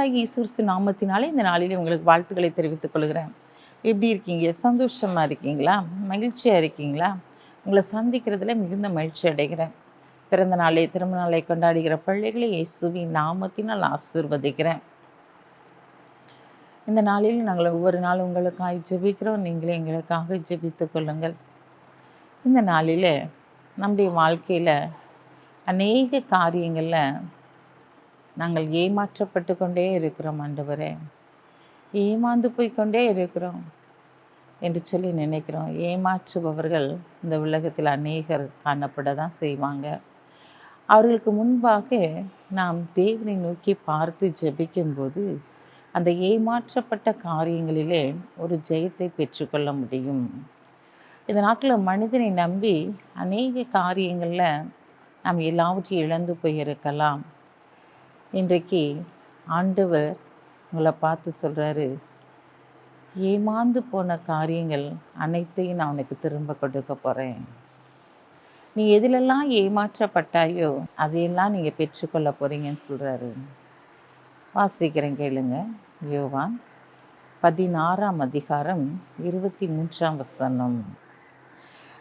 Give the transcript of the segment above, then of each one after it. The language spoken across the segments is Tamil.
ஆண்டவராகிய இயேசு கிறிஸ்து நாமத்தினாலே இந்த நாளிலே உங்களுக்கு வாழ்த்துக்களை தெரிவித்துக் கொள்கிறேன். எப்படி இருக்கீங்க? சந்தோஷமாக இருக்கீங்களா? மகிழ்ச்சியாக இருக்கீங்களா? உங்களை சந்திக்கிறதுல மிகுந்த மகிழ்ச்சி அடைகிறேன். பிறந்த நாளை திருமண நாளை கொண்டாடுகிற பிள்ளைகளை இயேசுவின் நாமத்தினால் ஆசீர்வதிக்கிறேன். இந்த நாளில் நாங்கள் ஒவ்வொரு நாளும் உங்களுக்காக ஜெபிக்கிறோம். நீங்களே எங்களுக்காக ஜெபித்துக் கொள்ளுங்கள். இந்த நாளில் நம்முடைய வாழ்க்கையில் அநேக காரியங்களில் நாங்கள் ஏமாற்றப்பட்டு கொண்டே இருக்கிறோம். ஆண்டவரே, ஏமாந்து போய்கொண்டே இருக்கிறோம் என்று சொல்லி நினைக்கிறோம். ஏமாற்றுபவர்கள் இந்த உலகத்தில் அநேகர் காணப்பட தான் செய்வாங்க. அவர்களுக்கு முன்பாக நாம் தேவனை நோக்கி பார்த்து ஜெபிக்கும்போது அந்த ஏமாற்றப்பட்ட காரியங்களிலே ஒரு ஜெயத்தை பெற்றுக்கொள்ள முடியும். இந்த நாட்டில் மனிதனை நம்பி அநேக காரியங்களில் நாம் எல்லாவற்றையும் இழந்து போயிருக்கலாம். இன்றைக்கு ஆண்டவர் உங்களை பார்த்து சொல்கிறாரு, ஏமாந்து போன காரியங்கள் அனைத்தையும் நான் உனக்கு திரும்ப கொடுக்க போகிறேன். நீ எதிலெல்லாம் ஏமாற்றப்பட்டாயோ அதையெல்லாம் நீங்கள் பெற்றுக்கொள்ள போகிறீங்கன்னு சொல்கிறாரு. வாசிக்கிறேன், கேளுங்க. யோவான் 16ஆம் அதிகாரம் 23ஆம் வசனம்.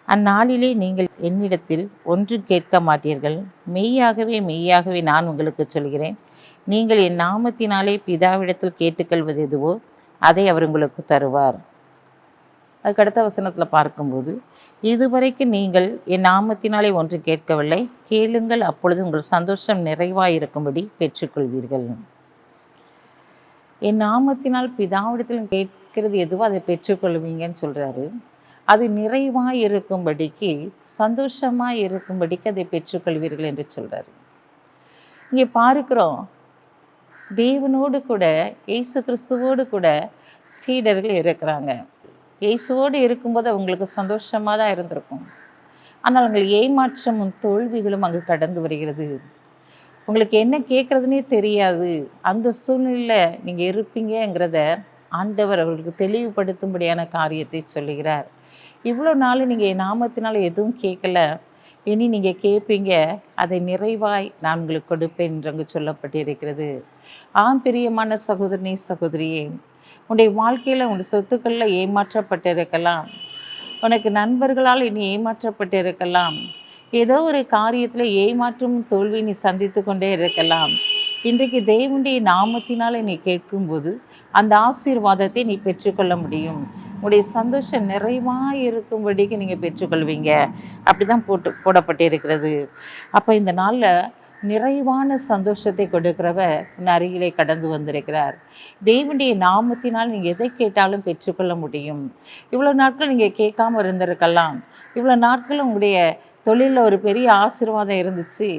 அந்நாளிலே நீங்கள் என்னிடத்தில் ஒன்றும் கேட்க மாட்டீர்கள். மெய்யாகவே மெய்யாகவே நான் உங்களுக்கு சொல்கிறேன், நீங்கள் என் நாமத்தினாலே பிதாவிடத்தில் கேட்டுக்கொள்வது எதுவோ அதை அவர் உங்களுக்கு தருவார். அதுக்கடுத்த வசனத்தில் பார்க்கும்போது, இதுவரைக்கும் நீங்கள் என் நாமத்தினாலே ஒன்றும் கேட்கவில்லை, கேளுங்கள், அப்பொழுது உங்கள் சந்தோஷம் நிறைவாயிருக்கும்படி பெற்றுக்கொள்வீர்கள். என் நாமத்தினால் பிதாவிடத்தில் கேட்கிறது எதுவோ அதை பெற்றுக்கொள்வீங்கன்னு சொல்கிறாரு. அது நிறைவாக இருக்கும்படிக்கு, சந்தோஷமாக இருக்கும்படிக்கு அதை பெற்றுக்கொள்வீர்கள் என்று சொல்கிறார். இங்கே பார்க்கிறோம், தேவனோடு கூட இயேசு கிறிஸ்துவோடு கூட சீடர்கள் இருக்கிறாங்க. இயேசுவோடு இருக்கும்போது அவங்களுக்கு சந்தோஷமாக தான் இருந்திருக்கும். ஆனால் அவங்கள் ஏமாற்றமும் தோல்விகளும் அங்கு கடந்து வருகிறது. உங்களுக்கு என்ன கேட்குறதுனே தெரியாது. அந்த சூழ்நிலையில் நீங்கள் இருப்பீங்கிறத ஆண்டவர் அவர்களுக்கு தெளிவுபடுத்தும்படியான காரியத்தை சொல்லுகிறார். இவ்வளோ நாள் நீங்கள் என் நாமத்தினால எதுவும் கேட்கல, இனி நீங்கள் கேட்பீங்க, அதை நிறைவாய் நான் உங்களுக்கு கொடுப்பேன் என்று அங்கு சொல்லப்பட்டிருக்கிறது. பிரியமான சகோதரனே சகோதரியே, உன்னுடைய வாழ்க்கையில் உன்னுடைய சொத்துக்களில் ஏமாற்றப்பட்டு இருக்கலாம். உனக்கு நண்பர்களால் இனி ஏமாற்றப்பட்டு இருக்கலாம். ஏதோ ஒரு காரியத்தில் ஏமாற்றும் தோல்வி நீ சந்தித்து கொண்டே இருக்கலாம். இன்றைக்கு தேவனுடைய நாமத்தினால நீ கேட்கும்போது அந்த ஆசீர்வாதத்தை நீ பெற்றுக்கொள்ள முடியும். உங்களுடைய சந்தோஷம் நிறைவாக இருக்கும்படிக்கு நீங்கள் பெற்றுக்கொள்வீங்க. அப்படி தான் போடப்பட்டிருக்கிறது. அப்போ இந்த நாளில் நிறைவான சந்தோஷத்தை கொடுக்கிறவர் உன் அருகிலே கடந்து வந்திருக்கிறார். தேவனுடைய நாமத்தினால் நீங்கள் எதை கேட்டாலும் பெற்றுக்கொள்ள முடியும். இவ்வளோ நாட்கள் நீங்கள் கேட்காம இருந்திருக்கலாம். இவ்வளோ நாட்கள் உங்களுடைய தொழிலில் ஒரு பெரிய ஆசீர்வாதம் இருந்துச்சு.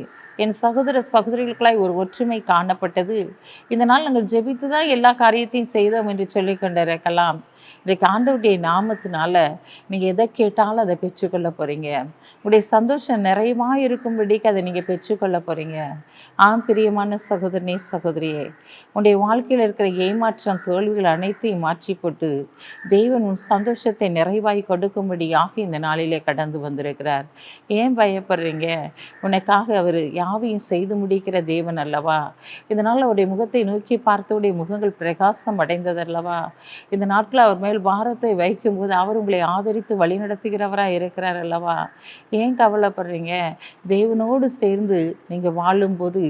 என் சகோதர சகோதரிகளுக்களாய் ஒரு ஒற்றுமை காணப்பட்டது. இந்த நாள் நாங்கள் ஜெபித்து தான் எல்லா காரியத்தையும் செய்தோம் என்று சொல்லி கொண்டிருக்கலாம். இன்றைக்கு ஆண்டவருடைய நாமத்தினால நீங்கள் எதை கேட்டாலும் அதை பெற்றுக்கொள்ள போகிறீங்க. உங்களுடைய சந்தோஷம் நிறைவாக இருக்கும்படிக்கு அதை நீங்கள் பெற்றுக்கொள்ள போகிறீங்க. பிரியமான சகோதரனே சகோதரியே, உன்னுடைய வாழ்க்கையில் இருக்கிற ஏமாற்றம் தோல்விகள் அனைத்தையும் மாற்றி போட்டு தேவன் உன் சந்தோஷத்தை நிறைவாய் கொடுக்கும்படியாக இந்த நாளிலே கடந்து வந்திருக்கிறார். ஏன் பயப்படுறீங்க? உனக்காக அவர் யாவையும் செய்து முடிக்கிற தேவன் அல்லவா? இதனால் அவருடைய முகத்தை நோக்கி பார்த்தவுடைய முகங்கள் பிரகாசம் அடைந்ததல்லவா? இந்த நாட்கள் அவர் மேல் பாரத்தை வைக்கும்போது அவர் உங்களை ஆதரித்து வழிநடத்துகிறவராக இருக்கிறார் அல்லவா? ஏன் கவலைப்படுறீங்க? தேவனோடு சேர்ந்து நீங்கள் வாழும்போது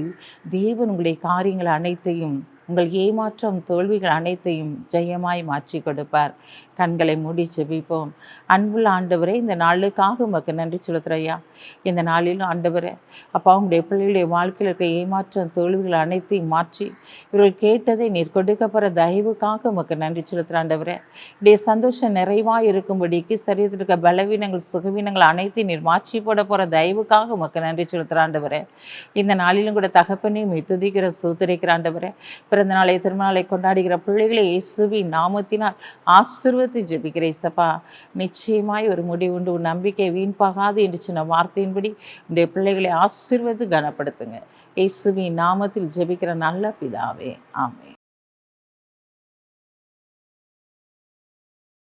தேவன் உங்களுடைய காரியங்கள் அனைத்தையும், உங்கள் ஏமாற்றம் தோல்விகள் அனைத்தையும் ஜெயமாய் மாற்றி கொடுப்பார். கண்களை மூடி ஜெபிப்போம். அன்புள்ள ஆண்டவரே, இந்த நாளுக்காக உமக்கு நன்றி செலுத்துறையா. இந்த நாளிலும் ஆண்டவரே அப்பா, உங்களுடைய பிள்ளைகளுடைய வாழ்க்கையில் இருக்கிற ஏமாற்றம் தோல்விகள் அனைத்தையும் மாற்றி இவர்கள் கேட்டதை நீர் கொடுக்கப்படுற தயவுக்காக உமக்கு நன்றி செலுத்துகிற ஆண்டவரே. இடைய சந்தோஷம் நிறைவாக இருக்கும்படிக்கு சரீரத்தில் இருக்க பலவீனங்கள் சுகவீனங்கள் அனைத்தையும் நீர் மாற்றி போட போகிற தயவுக்காக உமக்கு நன்றி செலுத்துகிற ஆண்டவரே. இந்த நாளிலும் கூட தகப்பனையும் துதிக்கிற சூத்திரிக்கிற ஆண்டவரே. பிறந்த நாளை திருமண நாளை கொண்டாடுகிற பிள்ளைகளை இயேசுவின் நாமத்தினால் ஆசீர்வதித்து ஜெபிக்கிறேன். இயேசப்பா, நிச்சயமாய் ஒரு முடிவுண்டு உன் நம்பிக்கை வீண்பாகாது என்று சொன்ன வார்த்தையின்படி உடைய பிள்ளைகளை ஆசீர்வதித்து கனப்படுத்துங்க. இயேசுவின் நாமத்தில் ஜெபிக்கிற நல்ல பிதாவே, ஆமென்.